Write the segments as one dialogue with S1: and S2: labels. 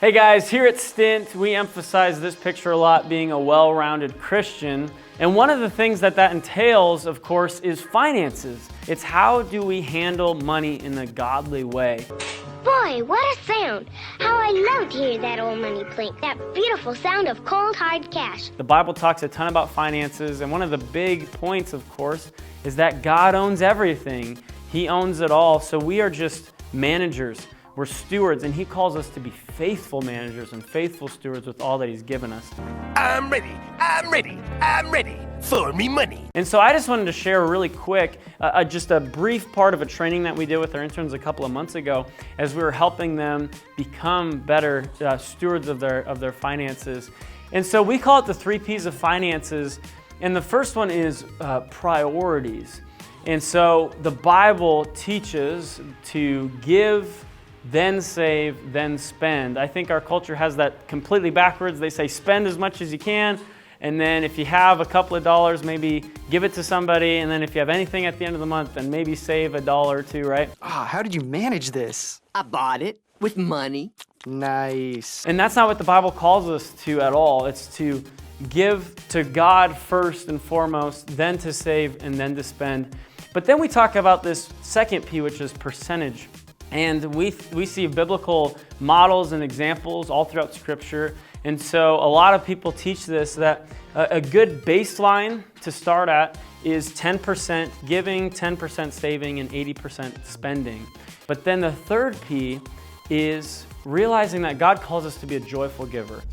S1: Hey guys, here at Stint, we emphasize this picture a lot, being a well-rounded Christian. And one of the things that entails, of course, is finances. It's how do we handle money in a godly way.
S2: Boy, what a sound! How I love to hear that old money clink, that beautiful sound of cold, hard cash.
S1: The Bible talks a ton about finances, and one of the big points, of course, is that God owns everything. He owns it all, so we are just managers. We're stewards, and He calls us to be faithful managers and faithful stewards with all that He's given us.
S3: I'm ready for me money.
S1: And so I just wanted to share really quick, just a brief part of a training that we did with our interns a couple of months ago as we were helping them become better stewards of their finances. And so we call it the 3 P's of finances, and the first one is priorities. And so the Bible teaches to give, then save, then spend. I think our culture has that completely backwards. They say spend as much as you can, and then if you have a couple of dollars, maybe give it to somebody, and then if you have anything at the end of the month, then maybe save $1 or $2, right?
S4: How did you manage this?
S5: I bought it with money.
S4: Nice.
S1: And that's not what the Bible calls us to at all. It's to give to God first and foremost, then to save, and then to spend. But then we talk about this second P, which is percentage. And we see biblical models and examples all throughout Scripture. And so a lot of people teach this, that a good baseline to start at is 10% giving, 10% saving, and 80% spending. But then the third P is realizing that God calls us to be a joyful giver.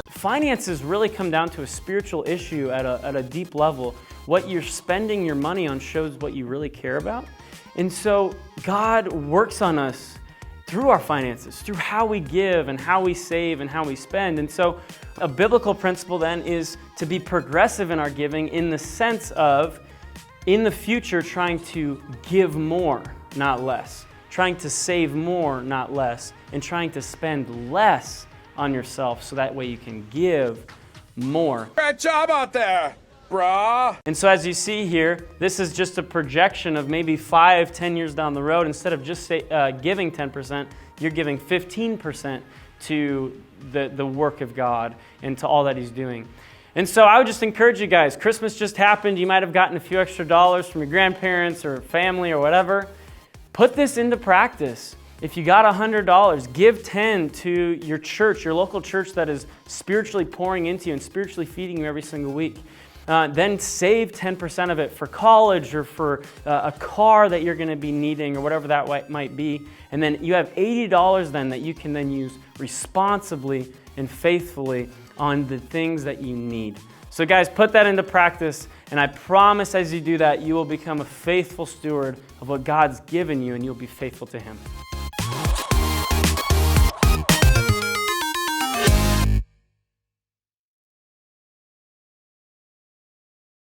S1: Finances really come down to a spiritual issue at a deep level. What you're spending your money on shows what you really care about. And so God works on us through our finances, through how we give and how we save and how we spend. And so a biblical principle then is to be progressive in our giving, in the sense of, in the future, trying to give more, not less. Trying to save more, not less. And trying to spend less on yourself so that way you can give more.
S3: Great job out there, brah.
S1: And so as you see here, this is just a projection of maybe 5-10 years down the road. Instead of just giving 10%, you're giving 15% to the work of God and to all that He's doing. And so I would just encourage you guys, Christmas just happened. You might have gotten a few extra dollars from your grandparents or family or whatever. Put this into practice. If you got $100, give 10 to your church, your local church that is spiritually pouring into you and spiritually feeding you every single week. Then save 10% of it for college or for a car that you're going to be needing or whatever that might be. And then you have $80 then that you can then use responsibly and faithfully on the things that you need. So guys, put that into practice, and I promise as you do that, you will become a faithful steward of what God's given you, and you'll be faithful to Him.